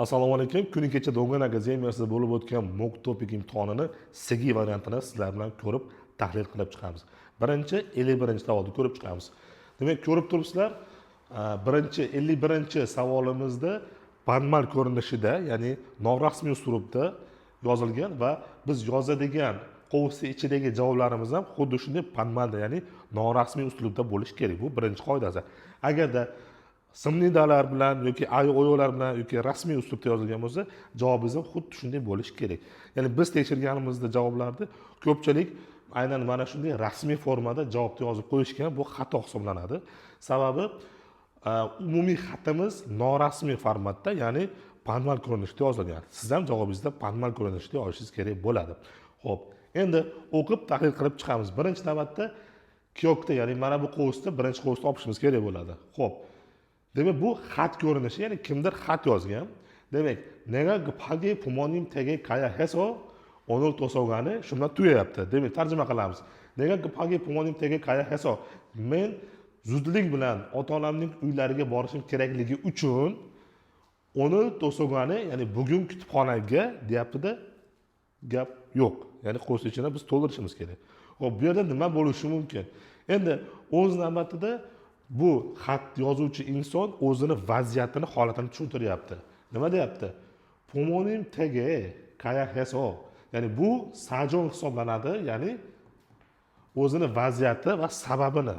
Assalomu alaykum. Kuni kecha Do'ngan akademiyasida bo'lib o'tgan mock topic imtihonini SIGI variantini sizlar bilan ko'rib, tahlil qilib chiqamiz. Birinchi 51-savolni ko'rib chiqamiz. Demak, ko'rib turibsizlar, birinchi 51-savolimizda banmal ko'rinishida, ya'ni norasmiy uslubda yozilgan va biz yozadigan qovusning ichidagi javoblarimiz ham xuddi shunday banmalda, ya'ni norasmiy uslubda bo'lishi kerak. Bu birinchi qoidasi. Agarda simli dalar bilan yoki oyoqlar bilan yoki rasmiy uslubda yozilgan bo'lsa, javobingiz ham xuddi shunday bo'lishi kerak. Ya'ni biz tekshirganimizda javoblarni ko'pchilik aynan mana shunday rasmiy formada javobni yozib qo'yishgan, bu xato hisoblanadi. Sababi umumiy xatimiz norasmiy formatda, ya'ni banmal ko'rinishda yozilgan. Siz ham javobingizda banmal ko'rinishda yozishingiz kerak bo'ladi. Xo'p, endi o'qib tahlil qilib chiqamiz. Birinchi navbatda kiyokda, ya'ni mana bu qovusda birinchi qovusni topishimiz kerak bo'ladi. Xo'p. Demak, bu xat ko'rinishi, ya'ni kimdir xat yozgan. Demak, nega gpagi pumonim tege kaya heso onul to'sogani shundan tugayapti. Demak, tarjima qilamiz. Nega gpagi pumonim tege kaya heso? Men zudlik bilan ota-onamning uylariga borishim kerakligi uchun onul to'sogani, ya'ni bugun kutubxonaga deyapti-da, gap yo'q. Ya'ni qo'shni ichini biz to'ldirishimiz kerak. Xo'p, bu yerda nima bo'lishi mumkin? Endi o'z navbatida bu xat yozuvchi inson o'zini vaziyatini, holatini tushuntiryapti. Nima deyapti? Pumonim tege kaya heso. Ya'ni bu sajon hisoblanadi, ya'ni o'zini vaziyati va sababini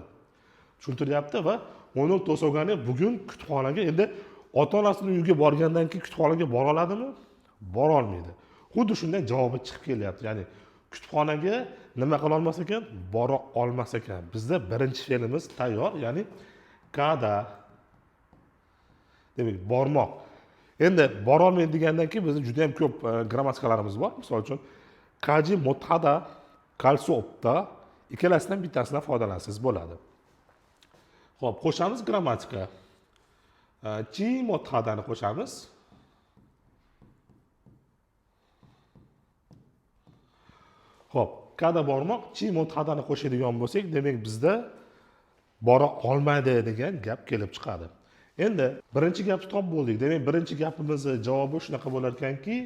tushuntiryapti va onun to'sogani bugun kutubxonaga, endi ota-onasining uyiga borgandan keyin kutubxonaga bora oladimi? Bora olmaydi. Xuddi shunday javobi chiqib kelyapti. Ya'ni kutubxonaga nima qila olmas ekan? Bora olmas ekan. Bizda birinchi fe'limiz tayyor, ya'ni kada. Demak, bormoq. Endi bora olmaydi degandan keyin bizda juda ham ko'p grammatikalarimiz bor. Misol uchun kaji motada, kalso opta ikkalasidan bittasidan foydalansangiz bo'ladi. Xo'p, qo'shamiz grammatika. Chi motadani qo'shamiz. Xo'p, kada bormoq, chi motadani qo'shadigan bo'lsak, demak bizda bora olmaydi degan gap kelib chiqadi. Endi birinchi gapni topib bo'ldik. Demak, birinchi gapimizning javobi shunaqa bo'lar ekanki,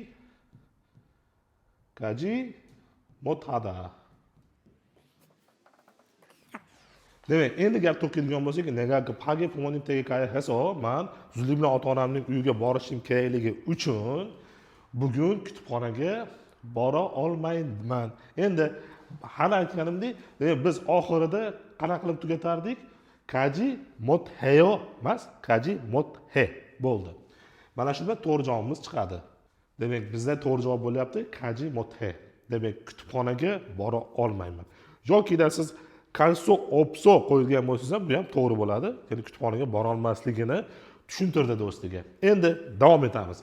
kaji motada. Demak, endi gap to'kilgan bo'lsak, nega pagi pumonim tege kaya heso, men zudlik bilan ota-onamning uyiga borishim kerakligi uchun bugun kutubxonaga bora olmayman. Endi hali aytganimdek, biz oxirida qanaqa qilib tugatardik? Kaji motheyo emas, kaji mothe bo'ldi. Mana shunda to'g'ri javobimiz chiqadi. Demak, bizda to'g'ri javob bo'lyapti kaji mothe. Demak, kutubxonaga bora olmayman. Yokida siz kalso opso qo'yilgan bo'lsangiz ham bu ham to'g'ri bo'ladi. Ya'ni kutubxonaga bora olmasligini tushuntirdi do'stiga. Endi davom etamiz.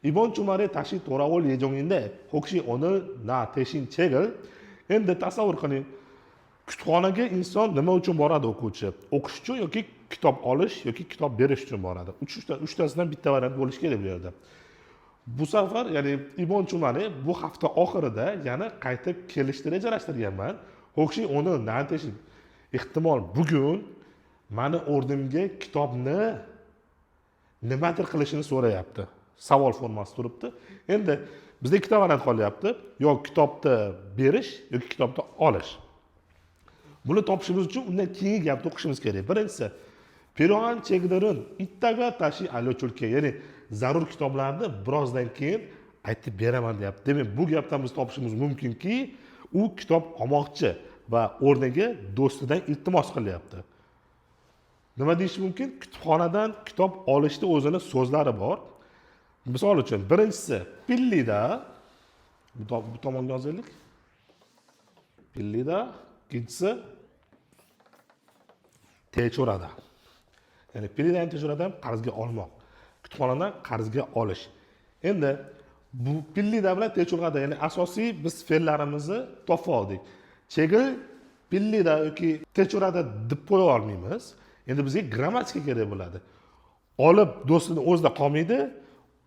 Ibon chumare tashi to'ravol yejonginde hokshi oni na teshin chegil. Endi tasavvur qiling. Kutubxonaga inson nima uchun boradi o'quvchi? O'qish uchun yoki kitob olish yoki kitob berish uchun boradi. Uchtasidan bitta variant bo'lishi kerak bu yerda. Bu safar, ya'ni Ibon chumare bu hafta oxirida yana qaytib kelishni rejalashtirganman. Hokshi oni na teshin. Ehtimol bugun meni o'rnimga kitobni nimadir qilishini so'rayapti. Savol formasi turibdi. Endi bizda ikkita variant qolyapti. Yo kitobni berish yoki kitobni olish. Buni topishimiz uchun undan keyingi gapni o'qishimiz kerak. Birinchisi, Peruan chegdirin ittaga tashi alochulka, ya'ni zarur kitoblarni birozdan keyin aytib beraman deyapti. Demak, bu gapdan biz topishimiz mumkinki, u kitob olmoqchi va o'rniga do'stidan iltimos qilyapti. Nima deyish mumkin? Kutubxonadan kitob olishni o'zini so'zlari bor. Misol uchun, birinchisi pillida, bu tomonga yozaylik. Pillida, ikkinchisi techurada. Ya'ni pillida techurada ham qarzga olmoq. Kutubxonadan qarzga olish. Endi bu pillida bilan techurada, ya'ni asosiy biz fe'llarimizni topib oldik. Chegil pillida yoki techurada deb qo'ya olmaymiz. Endi bizga grammatika kerak bo'ladi. Olib do'stining o'zida qolmaydi.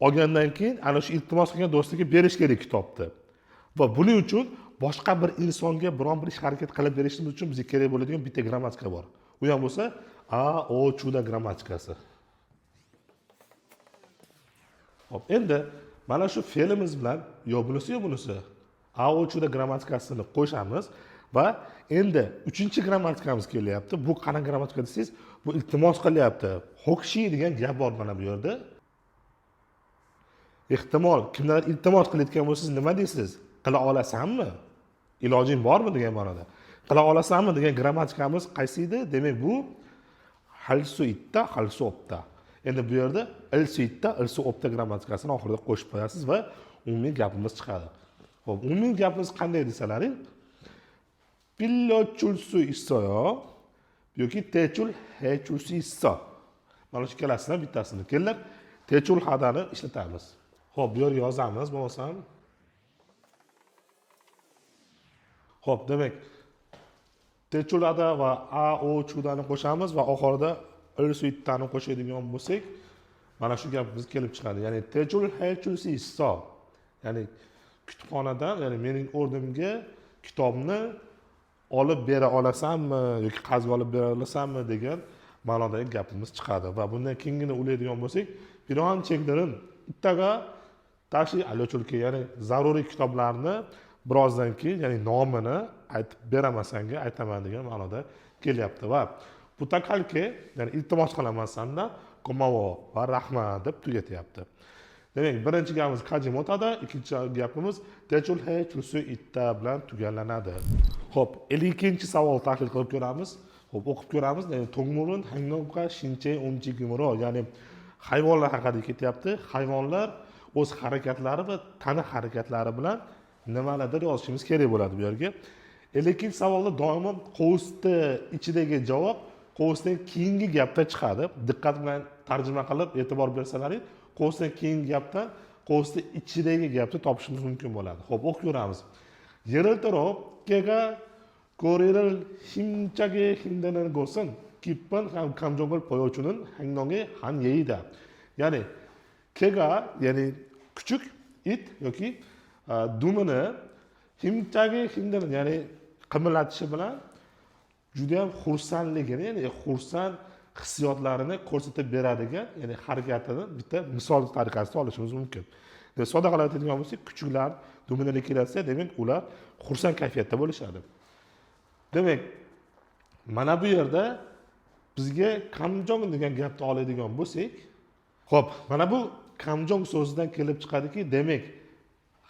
Olgandan keyin ana shu iltimos qilgan do'stiga berish kerak kitobni. Va buning uchun boshqa bir insonga biron bir ish harakat qilib berishimiz uchun bizga kerak bo'ladigan bitta grammatika bor. U ham bo'lsa a o chuda grammatikasi. Hop, endi mana shu fe'limiz bilan yo bunisi a o'chida grammatikasini qo'shamiz va endi 3-grammatikamiz kelyapti. Bu qanaqa grammatika desangiz, bu iltimos qilyapti. Hokshi degan gap bor mana bu yerda. Ehtimol kimlar iltimos qilayotgan bo'lsangiz nima deysiz? Qila olasanmi? Ilojing bormi degan ma'noda. Qila olasanmi degan grammatikamiz qaysi edi? Demak bu hal su itta, hal su opta. Endi bu yerda il su itta, il su opta grammatikasini oxirida qo'shib qo'yasiz va umumiy gapimiz chiqadi. Xo'p, umumiy gapimiz qanday desalaring, 빌려줄 수 있어요. yoki 대출 해줄 수 있어. Mana shu ikkalasidan bittasini kelib 대출 hadani ishlatamiz. Xo'p, bu yerga yozamiz bo'lmasam. Xo'p, demak 대출 hada va a o chudani qo'shamiz va oxirida il su ittani qo'shadigan bo'lsak, mana shu gapimiz kelib chiqadi. Ya'ni 대출 해줄 수 있어. Ya'ni kutubxonadan, ya'ni mening o'rnimga kitobni olib bera olasanmi yoki qarzga olib bera olasanmi degan ma'nodagi gapimiz chiqadi va bundan keyingini o'ylaydigan bo'lsak, biron chekdirin ittaga tashi alyochulki, ya'ni zaruriy kitoblarni birozdan keyin, ya'ni nomini aytib beraman senga, aytaman degan ma'noda kelyapti va bu takalki, ya'ni iltimos qilaman sendan, komovo va rahmat deb tugatyapti. Demak, birinchi gapimiz qajim o'tadi, ikkinchi gapimiz 대출 해줄 수 있다 bilan tugallanadi. Xo'p, 52-savol tahlil qilib ko'ramiz. Xo'p, o'qib ko'ramiz. Ya'ni to'ngmurun hangnomqa shinche umchigimro, ya'ni hayvonlar haqida ketyapti. Hayvonlar o'z harakatlari va tana harakatlari bilan nimalardir yozishimiz kerak bo'ladi bu yerga. 52-savolda doimo qovusni ichidagi javob qovusdan keyingi gapda chiqadi. Diqqat bilan tarjima qilib e'tibor bersalaring, qovusdan keyingi gapdan qovusni ichidagi gapni topishimiz mumkin bo'ladi. Xo'p, o'qib ko'ramiz. 예를 들어 개가 꼬리를 힘차게 흔드는 것은 기쁜 감정을 보여주는 행동의 한 예이다. ya'ni 개가, ya'ni küçük it yoki dumini 힘차게 흔드는, ya'ni qimirlatishi bilan juda ham xursandligini, ya'ni xursand hissiyotlarini ko'rsatib beradigan, ya'ni harakatini bitta misol tariqasida olishimiz mumkin. Sodda qilib aytadigan bo'lsak, kuchuklar dumini kelsa, demak ular xursand kayfiyatda bo'lishadi. Demak, mana bu yerda bizga kamjong degan gapni oladigan bo'lsak, xo'p, mana bu kamjong so'zidan kelib chiqadiki, demak,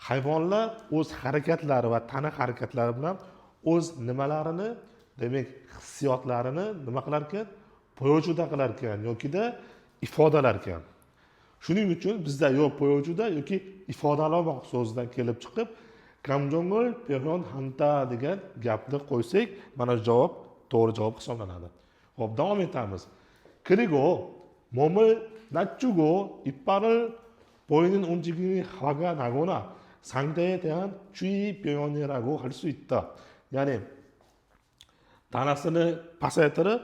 hayvonlar o'z harakatlari va tana harakatlari bilan o'z nimalarini, demak, hissiyotlarini nima qilar ekan? Poyojuda qilar ekan yoki-da ifodalar ekan. Shuning uchun bizda yo poyojuda yoki ifodalamoq so'zidan kelib chiqib, kamjongol pehon hanta degan gapni qo'ysak, mana shu javob to'g'ri javob hisoblanadi. Xo'p, davom etamiz. 그리고 몸을 낮추고 이빨을 보이는 움직임이 화가 나거나 상대에 대한 주의 표현이라고 할 수 있다. ya'ni tanasini pasaytirib,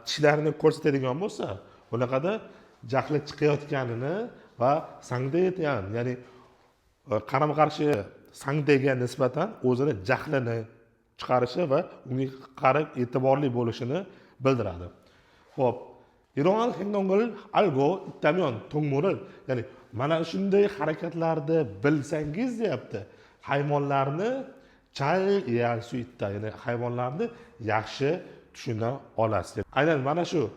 tishlarini ko'rsatadigan bo'lsa, bunaqada jahli chiqayotganini va sangdaya degan, ya'ni qarama qarshi sangdayga nisbatan o'zini jahlini chiqarishi va unga qarab e'tiborli bo'lishini bildiradi. Xo'p, 이러한 행동을 알고 있다면 동물을, ya'ni mana shunday harakatlarni bilsangiz deyapti, hayvonlarni 잘 이해할 수 있다. ya'ni hayvonlarni yaxshi tushuna olasiz. Aynan mana shu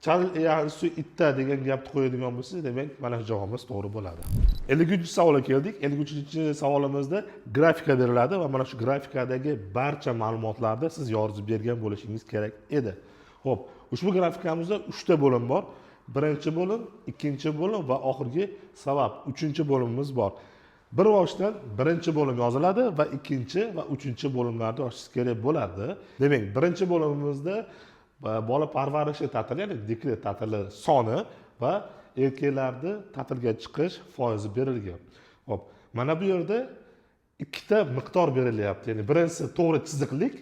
잘 이해할 수 있다 degan gapni qo'yadigan bo'lsangiz, demak mana shu javobimiz to'g'ri bo'ladi. 53-savolga keldik. 53-savolimizda grafika beriladi va mana shu grafikadagi barcha ma'lumotlarni siz yozib bergan bo'lishingiz kerak edi. Xo'p, ushbu grafikamizda 3 ta bo'lim bor. Birinchi bo'lim, ikkinchi bo'lim va oxirgi sabab 3-chi bo'limimiz bor. Bir boshdan birinchi bo'lim yoziladi va ikkinchi va uchinchi bo'limlarni yozishingiz kerak bo'ladi. Demak, birinchi bo'limimizda bola parvarishi ta'tili, ya'ni dekret ta'tili soni va erkaklarni ta'tilga chiqish foizi berilgan. Xo'p, mana bu yerda ikkita miqdor berilyapti. Ya'ni birinchisi to'g'ri chiziqlik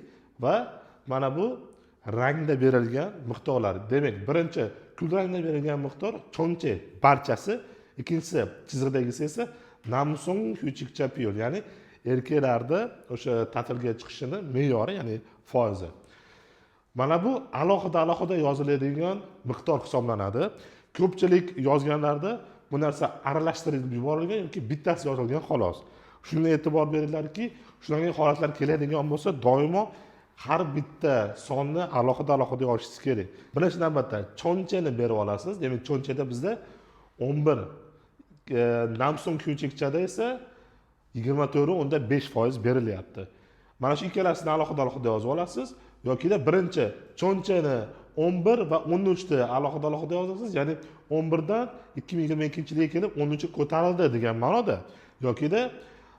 va mana bu rangda berilgan miqdorlar. Demak, birinchi kul rangda berilgan miqdor cho'nchi barchasi, ikkinchisi chiziqdagisi esa namsong hyuchikcha piyol, ya'ni erkaklarda o'sha ta'tilga chiqishini me'yori, ya'ni foizi. Mana bu alohida yoziladigan miqdor hisoblanadi. Ko'pchilik yozganlarda bu narsa aralashtirib yuborilgan yoki bittasi yozilgan xolos. Shunga e'tibor beringlarki, shunday holatlar keladigan bo'lsa, doimo har bitta sonni alohida yozishingiz kerak. Birinchi navbatda cho'nchani berib olasiz. Demak, cho'nchada bizda 11, Namsung Hyuchikchada esa 24.5% berilyapti. Mana shu ikkalasini alohida yozib olasiz yokida birinchi cho'nchani 11 va 13 da alohida yozasiz, ya'ni 11 dan 2022-yilga kelib 13 ko'tarildi degan ma'noda. Yokida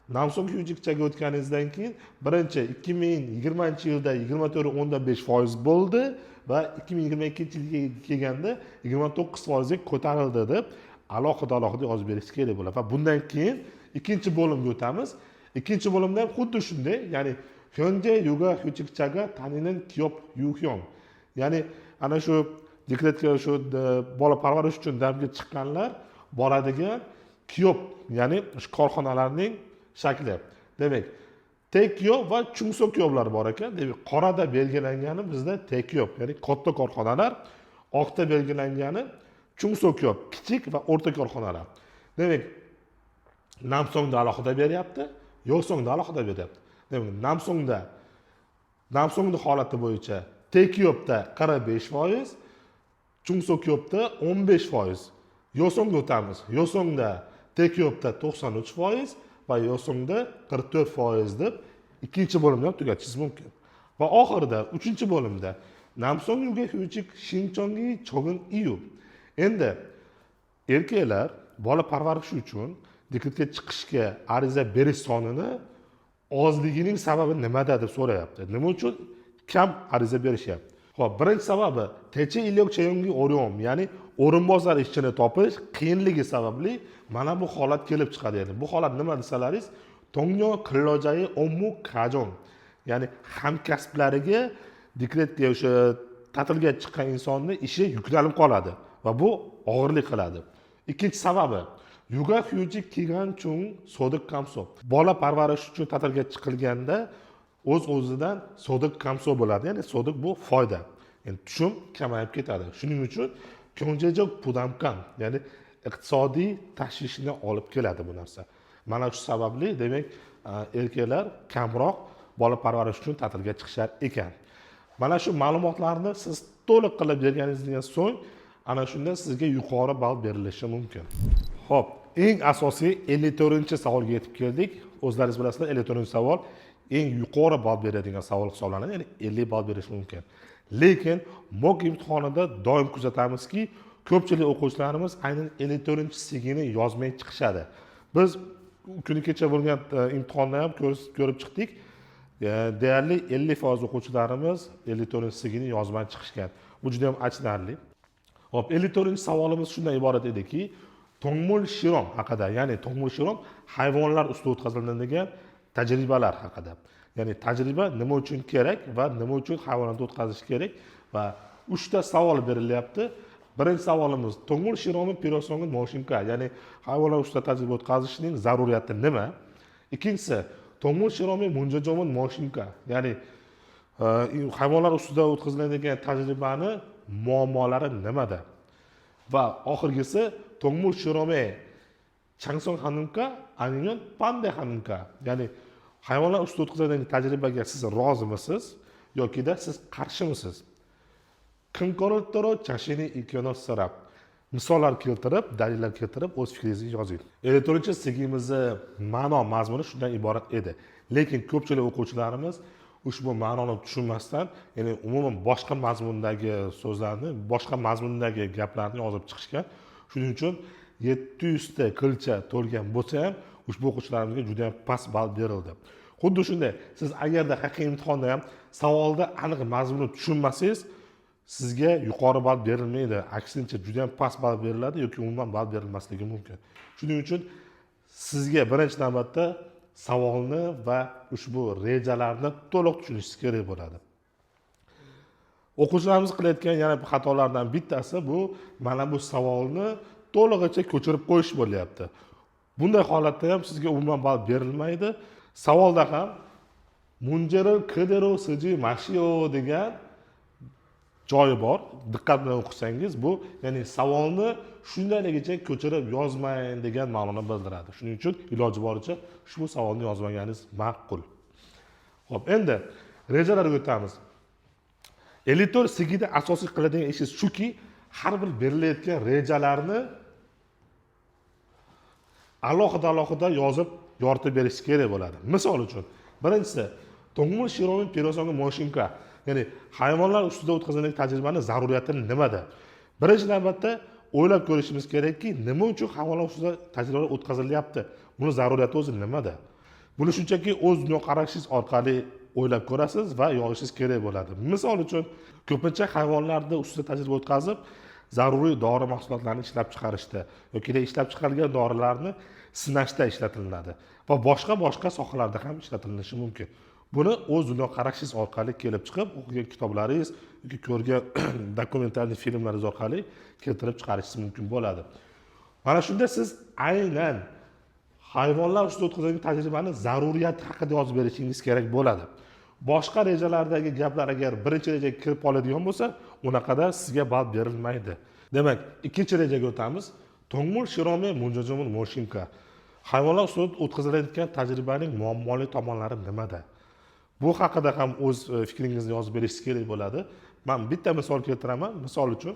Namsung Hyuchikchaga o'tganingizdan keyin birinchi 2020-yilda 24.5% bo'ldi va 2022-yilga kelganda 29% ga ko'tarildi deb alohida yozib berish kerak bo'ladi. Va bundan keyin ikkinchi bo'limga o'tamiz. Ikkinchi bo'limda ham xuddi shunday, ya'ni Hyundai Yuga Hyuchikchaga taninen Kyop Yuhyong. Ya'ni ana shu dekretga shu bola parvarish uchun damga chiqqanlar boradigan Kyop, ya'ni shu korxonalarning shakli. Demak, Taekyo va Chungsokyolar bor ekan. Demak, qorada belgilangani bizda Taekyo, ya'ni katta korxonalar, oqda belgilangani Chungsokyo, kichik va o'rta korxonalar. Demak, Namsongda alohida beryapti, Yosongda alohida beryapti. Demak, Namsongda holati bo'yicha Taekyo'da 45%, Chungsokyo'da 15%. Yosongga o'tamiz. Yosongda Taekyo'da 93% va Yosongda 44% deb ikkinchi bo'limni ham tugatishingiz mumkin. Va oxirida 3-bo'limda Namsong Yuga Hyuchik Shinchongi Chogun Iyu. Endi erkaklar bola parvarishi uchun dekretga chiqishga ariza berish sonini ozligining sababi nimada deb so'rayapti. Nima uchun kam ariza berishyapti? Xo'p, birinchi sababi Teche Ilyok Cheyongi Orion, ya'ni o'rinbosar ishchini topish qiyinligi sababli mana bu holat kelib chiqadi. Endi bu holat nima desalaringiz, Tongyo Qillojayi Ommu Kajon, ya'ni hamkasblariga dekretga o'sha ta'tilga chiqqan insonning ishi yuklanib qoladi va bu og'irlik qiladi. Ikkinchi sababi Yuga Hyuchik Kigan Chung Sodiq Kamso. Bola parvarish uchun ta'tilga chiqilganda o'z-o'zidan sodiq kamso bo'ladi. Ya'ni sodiq bu foyda. Endi tushum kamayib ketadi. Shuning uchun Kyonjejok Pudamkan, ya'ni iqtisodiy tashvishni olib keladi bu narsa. Mana shu sababli demak erkaklar kamroq bola parvarish uchun ta'tilga chiqishar ekan. Mana shu ma'lumotlarni siz to'liq qilib berganingizdan so'ng ana shunda sizga yuqori ball berilishi mumkin. Xo'p, eng asosiy 54-savolga yetib keldik. O'zlaringiz bilasizlar, 54-savol eng yuqori ball beradigan savol hisoblanadi, ya'ni 50 ball berish mumkin. Lekin mock imtihonida doim kuzatamizki, ko'pchilik o'quvchilarimiz aynan 54-sigini yozmay chiqishadi. Biz kuni kecha bo'lgan imtihonda ham ko'rib chiqdik. Deyarli 50% o'quvchilarimiz 54-sigini yozmay chiqishgan. Bu juda ham achinarli. Xo'p, 54-savolimiz shundan iborat ediki, Tongmul Shirom haqida, ya'ni Tongmul Shirom hayvonlar ustida o'tkaziladigan tajribalar haqida. Ya'ni tajriba nima uchun kerak va nima uchun hayvonotda o'tkazish kerak va 3 ta savol berilyapti. Birinchi savolimiz Tongmul Shiromi Pirosongin Moshinka, ya'ni hayvonlar ustida tajriba o'tkazishning zaruriyati nima? Ikkinchisi Tongmul Shiromi Munjajomun Moshinka, ya'ni hayvonlar ustida o'tkaziladigan tajribani muammolari nimada? Va oxirgisi Tongmul Shiromi Changsong Hanumka, Aniyon Pande Hanumka, ya'ni hayvonlar ustida o'tkaziladigan tajribaga siz rozimisiz yokida siz qarshimisiniz? Kimkoritoro chashini ikonosarab misollar keltirib, dalillar keltirib o'z fikringizni yozing. 54-sigimizni ma'no mazmuni shundan iborat edi. Lekin ko'pchilik o'quvchilarimiz ushbu ma'noni tushunmasdan, ya'ni umuman boshqa mazmundagi so'zlarni, boshqa mazmundagi gaplarni yozib chiqishgan. Shuning uchun 700 ta qilcha to'lgan bo'lsa ham ushbu o'quvchilarimizga juda ham past ball berildi. Xuddi shunday, siz agarda haqiqiy imtihonda ham savolda aniq mazmunni tushunmasangiz, sizga yuqori ball berilmaydi. Aksincha juda ham past ball beriladi yoki umuman ball berilmasligi mumkin. Shuning uchun sizga birinchi navbatda savolni va ushbu rejalarni to'liq tushunishingiz kerak bo'ladi. O'quvchilarimiz qilayotgan yana bir xatolardan bittasi bu mana bu savolni to'lig'icha ko'chirib qo'yish bo'lyapti. Bunday holatda ham sizga umuman ball berilmaydi. Savolda ham Munjero Kedero Siji Mashio degan joyi bor. Diqqat bilan o'qisangiz bu, ya'ni savolni shundayligicha ko'chirib yozmang degan ma'noni bildiradi. Shuning uchun iloji boricha ushbu savolni yozmaganingiz ma'qul. Xo'p, endi rejalarga o'tamiz. Editor sigida asosiy qiladigan ishi shuki, har bir berilayotgan rejalarni alohida yozib yoritib berish kerak bo'ladi. Misol uchun, birinchisi, Tongmul Shiromi Pirosonga Moshinka, ya'ni hayvonlar ustida o'tkazilayotgan tajribani zaruriyati nimada? Birinchi navbatda o'ylab ko'rishimiz kerakki, nima uchun hayvonlar ustida tajribalar o'tkazilyapti? Buni zaruriyati o'zi nimada? Buni shunchaki o'z dunyoqarashingiz orqali o'ylab ko'rasiz va yozishingiz kerak bo'ladi. Misol uchun, ko'pincha hayvonlarda ustida tajriba o'tkazib, zaruriy dori mahsulotlarini ishlab chiqarishda yoki ishlab chiqarilgan dorilarni sinashda ishlatiladi va boshqa sohalarda ham ishlatilinishi mumkin. Buni o'z dunyoqarashingiz orqali kelib chiqib, o'qigan kitoblaringiz yoki ko'rgan dokumentarli filmlaringiz orqali keltirib chiqarishingiz mumkin bo'ladi. Mana shunda siz aynan hayvonlar ustida o'tkazilgan tajribani zaruriyati haqida yozib berishingiz kerak bo'ladi. Boshqa rejalardagi gaplar agar birinchi rejaga kirib qoladigan bo'lsa, unaqada sizga ball berilmaydi. Demak, ikkinchi rejaga o'tamiz. Tongmul Shirome Munjojomun Moshinka. Hayvonlar ustida o'tkazilayotgan tajribaning muammoli tomonlari nimada? Bu haqida ham o'z fikringizni yozib berishingiz kerak bo'ladi. Men bitta misol keltiraman. Misol uchun,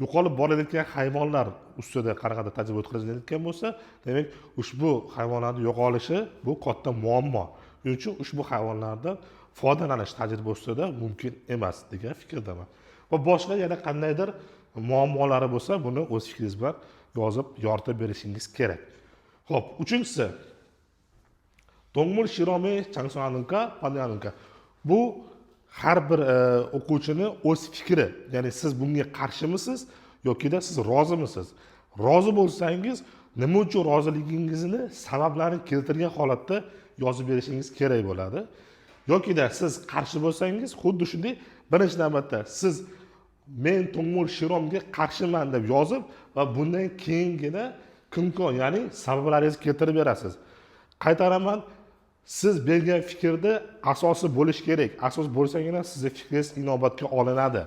yo'qolib borayotgan hayvonlar ustida qanaqadir tajriba o'tkazilayotgan bo'lsa, demak, ushbu hayvonlarning yo'qolishi bu katta muammo. Shuning uchun ushbu hayvonlardan foydalanish tajriba ustida mumkin emas degan fikrdaman. Va boshqa yana qandaydir muammolari bo'lsa, buni o'z fikringiz bilan yozib yoritib berishingiz kerak. Xo'p, uchinchisi, Tongmul Shirome Changsoanunka, Panyanunka. Bu har bir o'quvchini o'z fikri. Ya'ni siz bunga qarshimisiz yoki-da siz rozimisiz? Rozi bo'lsangiz, nima uchun roziligingizni sabablarini keltirgan holatda yozib berishingiz kerak bo'ladi. Yoki-da siz qarshi bo'lsangiz, xuddi shunday birinchi navbatda siz men Tongmul Shiromga qarshiman deb yozib va bundan keyingina kimkon, ya'ni sabablaringizni keltirib berasiz. Qaytaraman, siz bergan fikrda asosi bo'lish kerak. Asos bo'lsagina sizning fikringiz inobatga olinadi.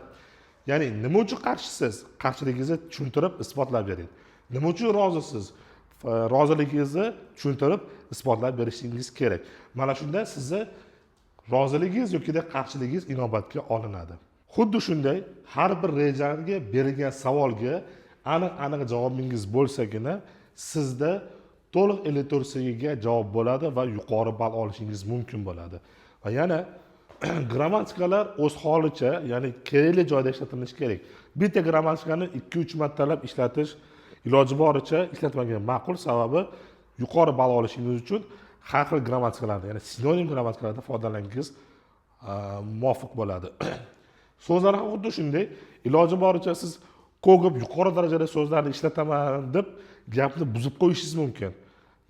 Ya'ni nima uchun qarshisiz? Qarshiligingizni tushuntirib isbotlab bering. Nima uchun rozisiz? Roziligingizni tushuntirib isbotlab berishingiz kerak. Mana shunda sizni roziligingiz yoki-da qarshiligingiz inobatga olinadi. Xuddi shunday har bir rejaga berilgan savolga aniq javobingiz bo'lsagina sizda to'liq elektorsiyaga javob bo'ladi va yuqori ball olishingiz mumkin bo'ladi. Va yana grammatikalar o'z holicha, ya'ni kerakli joyda ishlatilishi kerak. Bitta grammatikani 2-3 martalab ishlatish iloji boricha ishlatmagan ma'qul, sababi yuqori ball olishingiz uchun har xil grammatikalardan, ya'ni sinonim grammatikalardan foydalanishingiz muvofiq bo'ladi. So'zlar ham xuddi shunday, iloji boricha siz ko'p yuqori darajada so'zlarni ishlataman deb gapni buzib qo'yishingiz mumkin.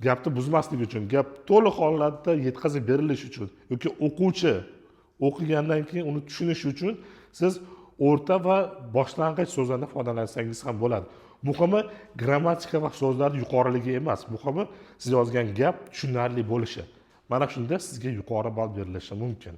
Gapni buzmaslik uchun, gap to'liq holatda yetkazib berilishi uchun yoki o'quvchi o'qigandan keyin uni tushunish uchun siz o'rta va boshlang'ich so'zlardan foydalansangiz ham bo'ladi. Muhimi grammatika va so'zlar yuqoriligi emas, muhimi siz yozgan gap tushunarli bo'lishi. Mana shunda sizga yuqori ball berilishi mumkin.